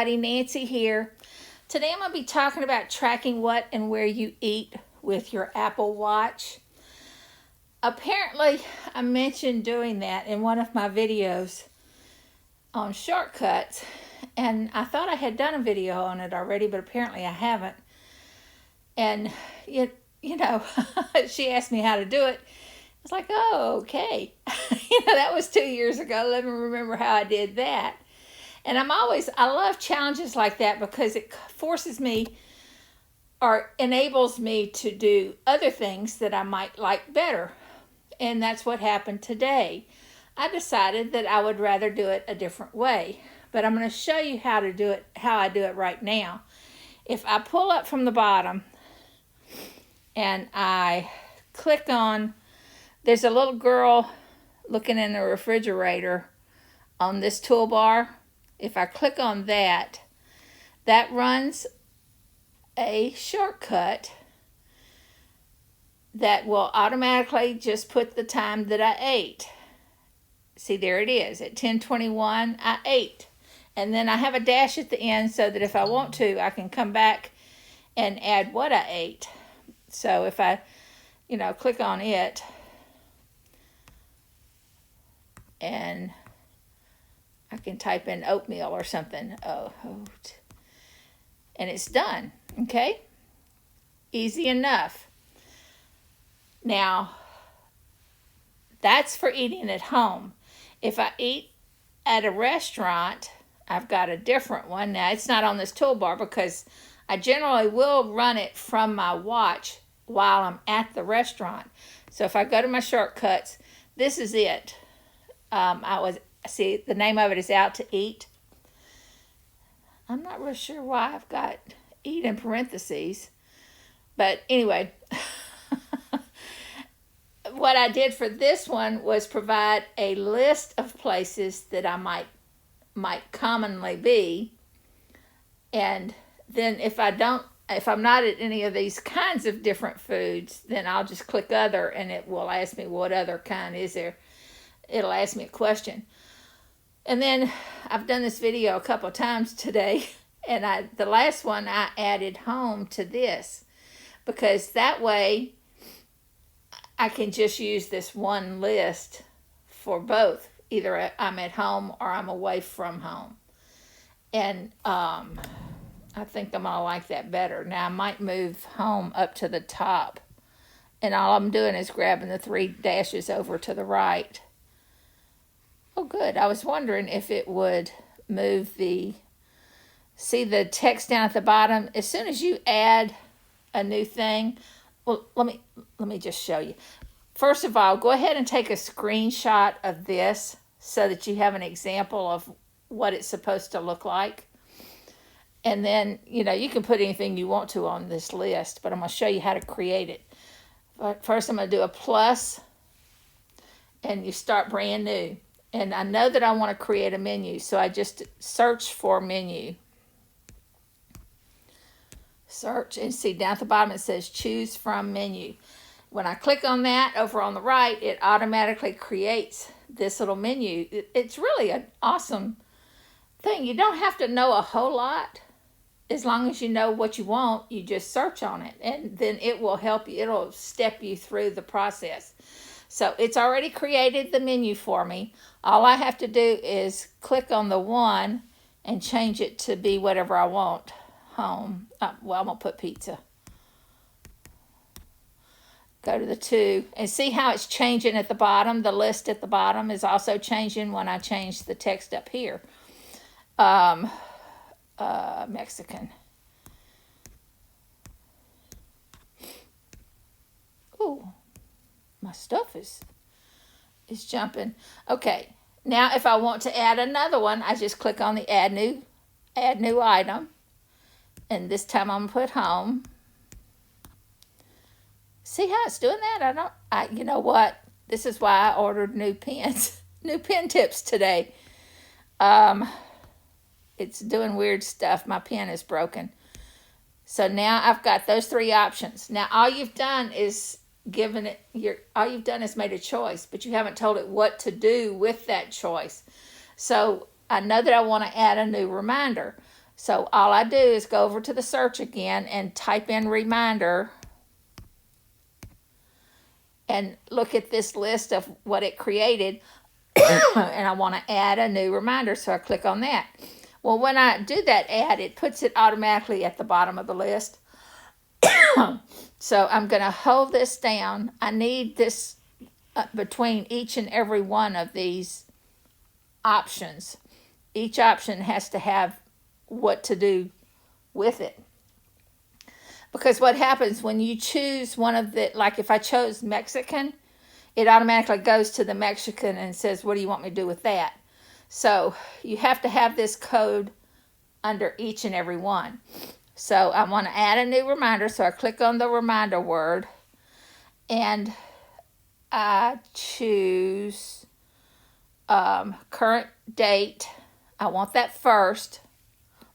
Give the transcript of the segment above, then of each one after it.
Nancy here. Today I'm going to be talking about tracking what and where you eat with your Apple Watch. Apparently, I mentioned doing that in one of my videos on shortcuts, and I thought I had done a video on it already, but apparently I haven't. And you know, she asked me how to do it. I was like, oh, okay. That was 2 years ago. Let me remember how I did that. And I love challenges like that because it forces me or enables me to do other things that I might like better. And that's what happened today. I decided that I would rather do it a different way. But I'm going to show you how to do it, how I do it right now. If I pull up from the bottom and I click on, there's a little girl looking in the refrigerator on this toolbar. If I click on that, that runs a shortcut that will automatically just put the time that I ate. See, there it is. At 10:21, I ate. And then I have a dash at the end so that if I want to, I can come back and add what I ate. So if I, click on it and I can type in oatmeal or something. And it's done. Okay? Easy enough. Now, that's for eating at home. If I eat at a restaurant, I've got a different one. Now, it's not on this toolbar because I generally will run it from my watch while I'm at the restaurant. So if I go to my shortcuts, this is it. See, the name of it is Out to Eat. I'm not real sure why I've got eat in parentheses. But anyway, what I did for this one was provide a list of places that I might commonly be. And then if I'm not at any of these kinds of different foods, then I'll just click other and it will ask me what other kind is there. It'll ask me a question. And then I've done this video a couple of times today, and the last one I added home to this because that way I can just use this one list for both. Either I'm at home or I'm away from home. And I think I'm going to like that better. Now I might move home up to the top, and all I'm doing is grabbing the 3 dashes over to the right. Oh, good. I was wondering if it would move see the text down at the bottom. As soon as you add a new thing, well, let me just show you. First of all, go ahead and take a screenshot of this so that you have an example of what it's supposed to look like. And then, you can put anything you want to on this list, but I'm going to show you how to create it. But first, I'm going to do a plus, and you start brand new. And I know that I want to create a menu, so I just search for menu. Search, and see down at the bottom it says choose from menu. When I click on that over on the right, it automatically creates this little menu. It's really an awesome thing. You don't have to know a whole lot. As long as you know what you want, you just search on it, and then it will help you. It'll step you through the process. So it's already created the menu for me. All I have to do is click on the 1 and change it to be whatever I want. Home. Well, I'm going to put pizza. Go to the 2 and see how it's changing at the bottom. The list at the bottom is also changing when I change the text up here. Mexican. Ooh. My stuff is jumping. Okay, now if I want to add another one, I just click on the add new item, and this time I'm gonna put home. See how it's doing that? You know what? This is why I ordered new pens, new pen tips today. It's doing weird stuff. My pen is broken. So now I've got those 3 options. Now all you've done is all you've done is made a choice, but you haven't told it what to do with that choice. So I know that I want to add a new reminder. So all I do is go over to the search again and type in reminder and look at this list of what it created. And I want to add a new reminder, so I click on that. Well, when I do that add, it puts it automatically at the bottom of the list. So I'm going to hold this down. I need this between each and every one of these options. Each option has to have what to do with it. Because what happens when you choose one of the, like if I chose Mexican, it automatically goes to the Mexican and says, what do you want me to do with that? So you have to have this code under each and every one. So I want to add a new reminder, so I click on the reminder word, and I choose current date. I want that first,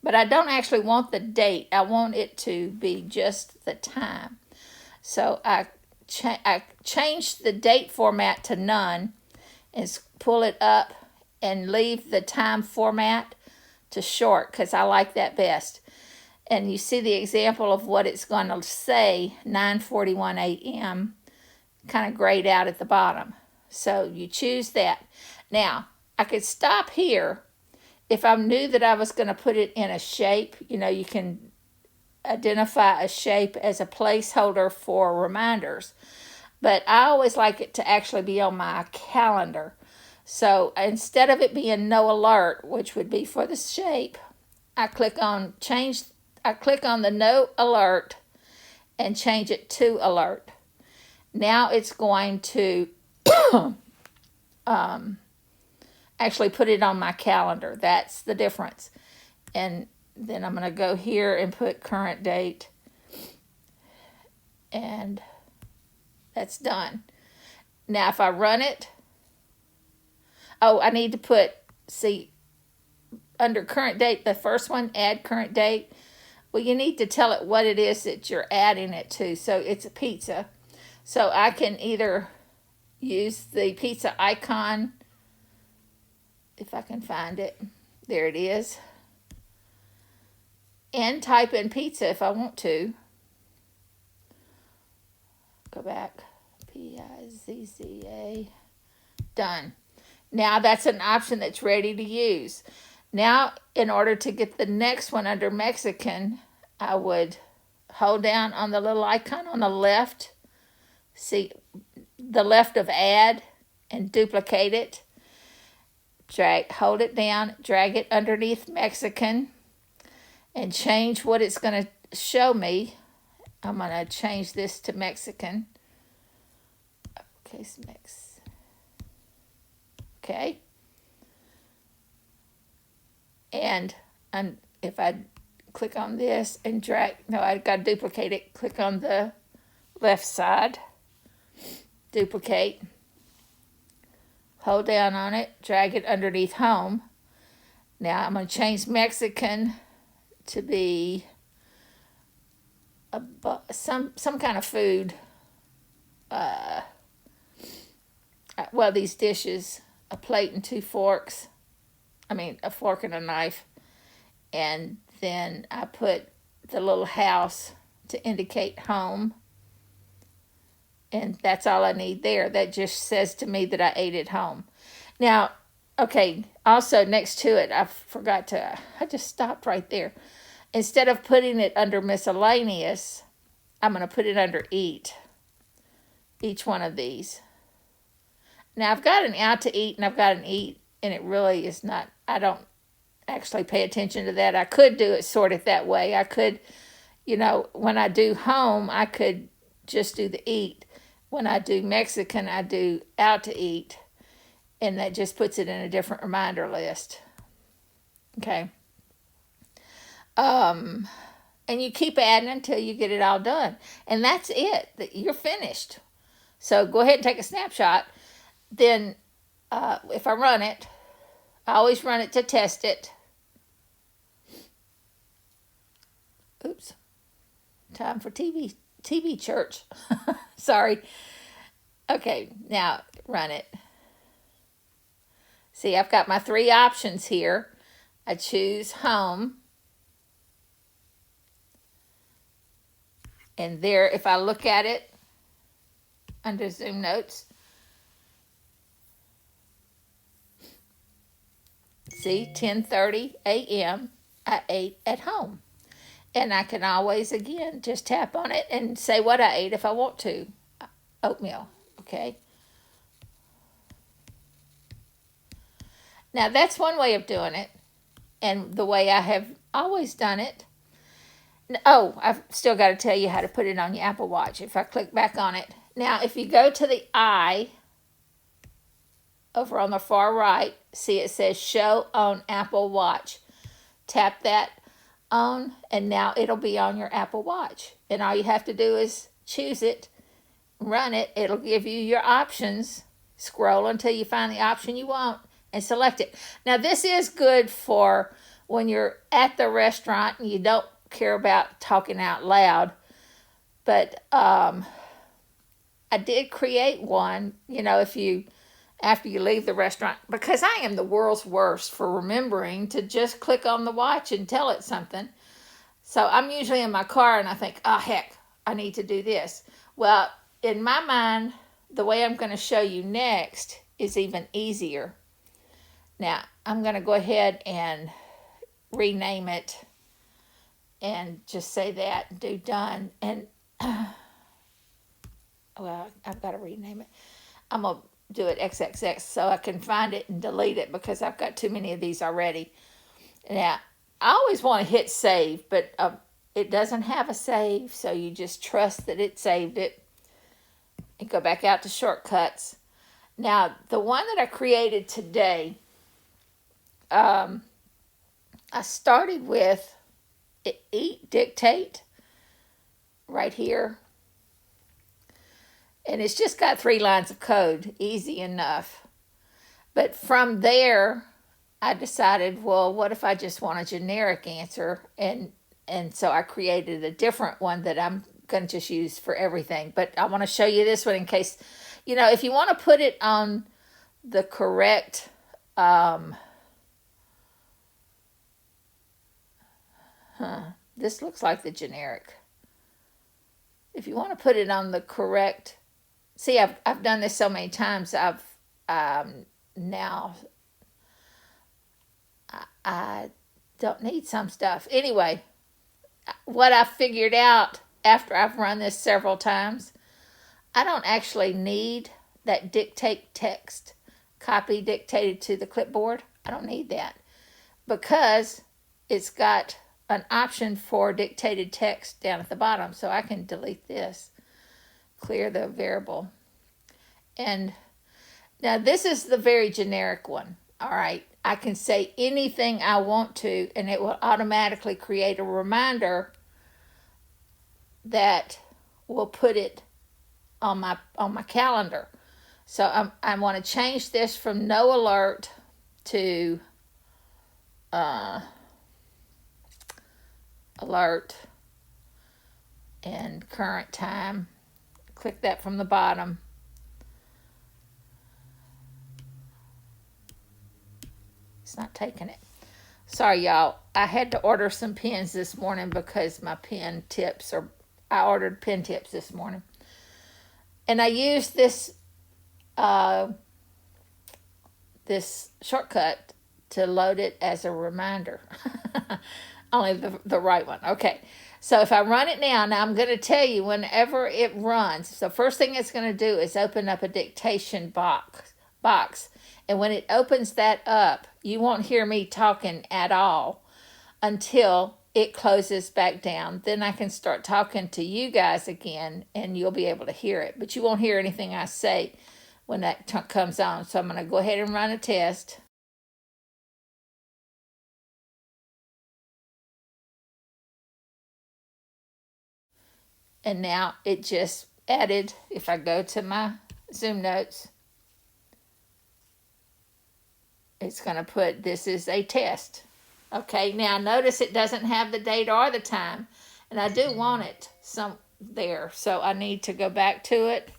but I don't actually want the date. I want it to be just the time. So I change the date format to none and pull it up and leave the time format to short because I like that best. And you see the example of what it's going to say, 9:41 a.m., kind of grayed out at the bottom. So you choose that. Now, I could stop here if I knew that I was going to put it in a shape. You know, you can identify a shape as a placeholder for reminders. But I always like it to actually be on my calendar. So instead of it being no alert, which would be for the shape, I click on the no alert and change it to alert. Now it's going to actually put it on my calendar. That's the difference. And then I'm going to go here and put current date. And that's done. Now if I run it, I need to put, under current date, the first one, add current date. Well, you need to tell it what it is that you're adding it to. So it's a pizza. So I can either use the pizza icon, if I can find it. There it is. And type in pizza if I want to. Go back. Pizza. Done. Now that's an option that's ready to use. Now, in order to get the next one under Mexican, I would hold down on the little icon on the left. See, the left of add, and duplicate it. Hold it down, drag it underneath Mexican, and change what it's going to show me. I'm going to change this to Mexican. Uppercase Mex. Okay. And if I click on this and drag, no, I've got to duplicate it. Click on the left side, duplicate, hold down on it, drag it underneath home. Now I'm going to change Mexican to be some kind of food. Well, these dishes, a plate and two forks. A fork and a knife. And then I put the little house to indicate home. And that's all I need there. That just says to me that I ate at home. Now, okay, also next to it, I just stopped right there. Instead of putting it under miscellaneous, I'm going to put it under eat. Each one of these. Now, I've got an out to eat and I've got an eat, and it really is not, I don't actually pay attention to that. I could do it sort of that way. I could, when I do home, I could just do the eat. When I do Mexican, I do out to eat, and that just puts it in a different reminder list. Okay. And you keep adding until you get it all done. And that's it. You're finished. So go ahead and take a snapshot. Then if I run it, I always run it to test it. Oops. Time for TV church. Sorry. Okay, now run it. See, I've got my three options here. I choose home. And there, if I look at it under Zoom Notes, see, 10:30 a.m. I ate at home. And I can always, again, just tap on it and say what I ate if I want to. Oatmeal, okay? Now, that's one way of doing it, and the way I have always done it. Oh, I've still got to tell you how to put it on your Apple Watch. If I click back on it. Now, if you go to the eye over on the far right, see it says Show on Apple Watch. Tap that on, and now it'll be on your Apple Watch. And all you have to do is choose it, run it. It'll give you your options. Scroll until you find the option you want and select it. Now, this is good for when you're at the restaurant and you don't care about talking out loud. But I did create one, if you, after you leave the restaurant, because I am the world's worst for remembering to just click on the watch and tell it something. So I'm usually in my car and I think, oh, heck, I need to do this. Well, in my mind, the way I'm going to show you next is even easier. Now, I'm going to go ahead and rename it and just say that and do done. And, well, I've got to rename it. I'm going to do it XXX so I can find it and delete it because I've got too many of these already. Now, I always want to hit save, but it doesn't have a save, so you just trust that it saved it and go back out to shortcuts. Now, the one that I created today, I started with Eat Dictate right here. And it's just got 3 lines of code, easy enough. But from there, I decided, well, what if I just want a generic answer? And so I created a different one that I'm going to just use for everything. But I want to show you this one in case, if you want to put it on the correct, this looks like the generic. If you want to put it on the correct, see, I've done this so many times. Now I don't need some stuff. Anyway, what I figured out after I've run this several times, I don't actually need that dictate text copy dictated to the clipboard. I don't need that because it's got an option for dictated text down at the bottom. So I can delete this, clear the variable. And now this is the very generic one. All right. I can say anything I want to, and it will automatically create a reminder that will put it on my calendar. So I want to change this from no alert to alert and current time. Click that from the bottom. It's not taking it. Sorry, y'all. I had to order some pens this morning because my pen tips I ordered pen tips this morning. And I used this this shortcut to load it as a reminder. Only the right one. Okay. So if I run it now I'm going to tell you whenever it runs. So first thing it's going to do is open up a dictation box. And when it opens that up, you won't hear me talking at all until it closes back down. Then I can start talking to you guys again and you'll be able to hear it. But you won't hear anything I say when that comes on. So I'm going to go ahead and run a test. And now it just added, if I go to my Zoom Notes, it's going to put, this is a test. Okay, now notice it doesn't have the date or the time. And I do want it there. So I need to go back to it.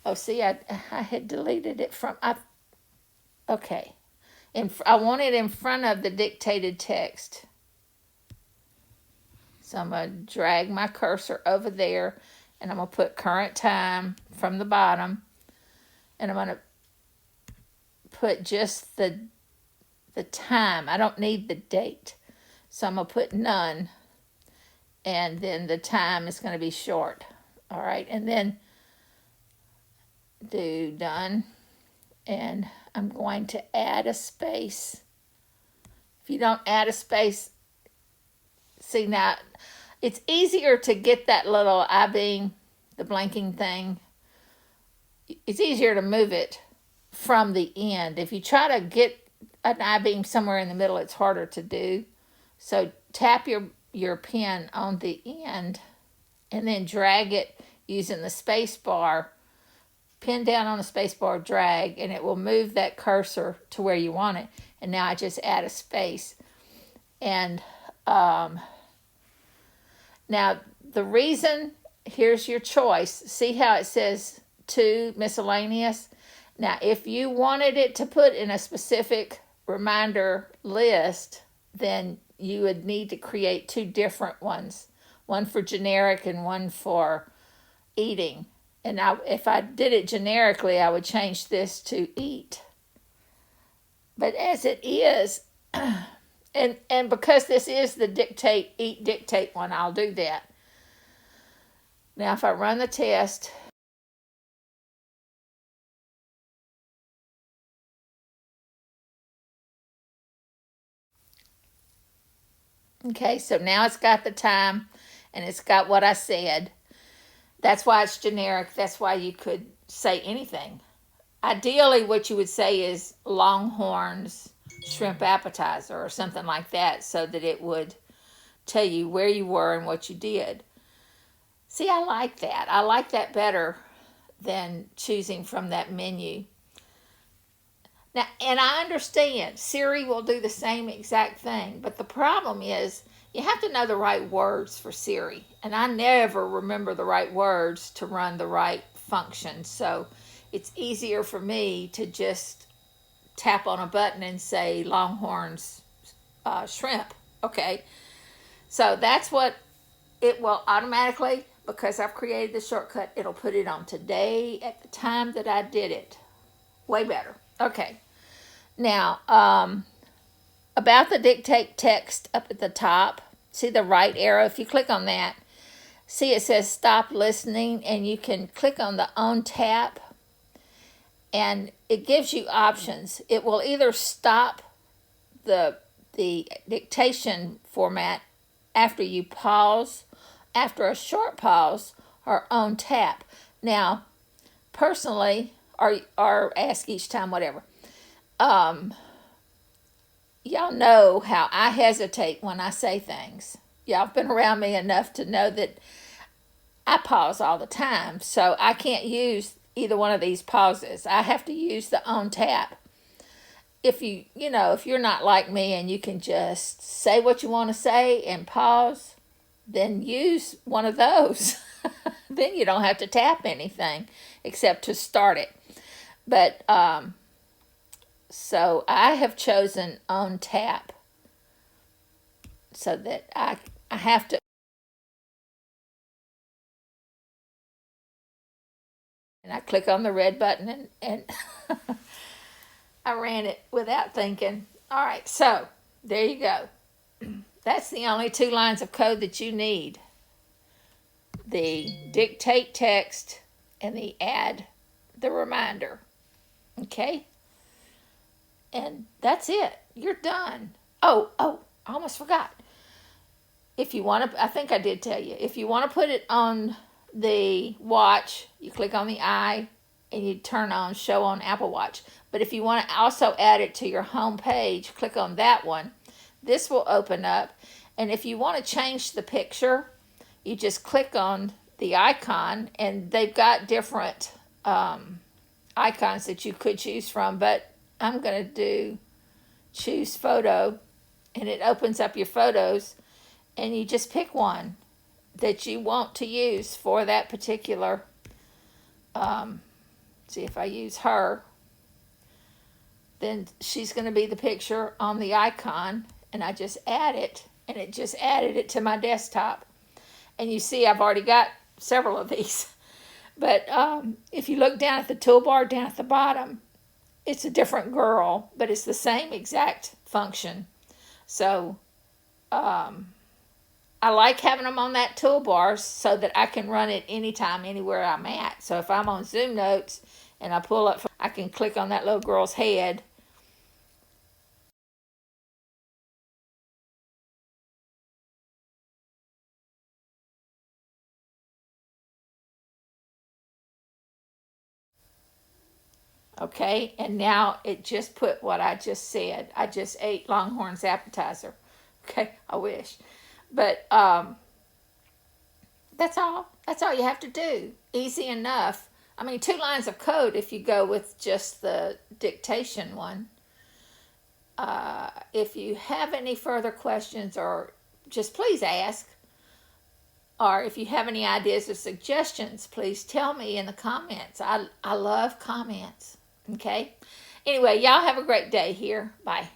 Oh, see, I had deleted it from, okay. And I want it in front of the dictated text. So I'm going to drag my cursor over there, and I'm going to put current time from the bottom, and I'm going to put just the time. I don't need the date. So I'm going to put none, and then the time is going to be short. All right, and then do done, and I'm going to add a space. If you don't add a space, see now, it's easier to get that little I-beam, the blinking thing. It's easier to move it from the end. If you try to get an I-beam somewhere in the middle, it's harder to do. So tap your pen on the end and then drag it using the space bar. Pin down on the space bar, drag, and it will move that cursor to where you want it. And now I just add a space. And now the reason, here's your choice. See how it says to miscellaneous? Now if you wanted it to put in a specific reminder list, then you would need to create two different ones. One for generic and one for eating. And if I did it generically, I would change this to eat. But as it is, and because this is the eat dictate one, I'll do that. Now if I run the test, okay, so now it's got the time and it's got what I said. That's why it's generic. That's why you could say anything. Ideally, what you would say is Longhorn's shrimp appetizer or something like that, so that it would tell you where you were and what you did. See, I like that. I like that better than choosing from that menu. Now, and I understand Siri will do the same exact thing, but the problem is you have to know the right words for Siri, and I never remember the right words to run the right function, so it's easier for me to just tap on a button and say Longhorn's shrimp. Okay, so that's what it will automatically, because I've created the shortcut, it'll put it on today at the time that I did it. Way better. Okay, now about the dictate text up at the top, see the right arrow? If you click on that, see it says stop listening, and you can click on the on tap, and it gives you options. It will either stop the dictation format after you pause, after a short pause, or on tap. Now, personally, or ask each time, whatever. Y'all know how I hesitate when I say things. Y'all have been around me enough to know that I pause all the time, so I can't use either one of these pauses. I have to use the on tap. If if you're not like me and you can just say what you want to say and pause, then use one of those. Then you don't have to tap anything except to start it. But so I have chosen on tap so that I have to, and I click on the red button and I ran it without thinking. All right, so there you go. That's the only 2 lines of code that you need. The dictate text and the add the reminder. Okay? And that's it. You're done. Oh, I almost forgot. If you want to, I think I did tell you, if you want to put it on the watch, you click on the eye and you turn on show on AppleWatch. But if you want to also add it to your home page, click on that one. This will open up. And if you want to change the picture, you just click on the icon, and they've got different icons that you could choose from, but I'm going to choose photo, and it opens up your photos, and you just pick one that you want to use for that particular, see if I use her, then she's going to be the picture on the icon, and I just add it, and it just added it to my desktop. And you see I've already got several of these. But if you look down at the toolbar down at the bottom, it's a different girl, but it's the same exact function. So I like having them on that toolbar so that I can run it anytime, anywhere I'm at. So if I'm on Zoom Notes and I pull up, I can click on that little girl's head. Okay, and now it just put what I just said. I just ate Longhorn's appetizer. Okay, I wish. But that's all. That's all you have to do. Easy enough. I mean, 2 lines of code if you go with just the dictation one. If you have any further questions, or just please ask, or if you have any ideas or suggestions, please tell me in the comments. I love comments. Okay? Anyway, y'all have a great day here. Bye.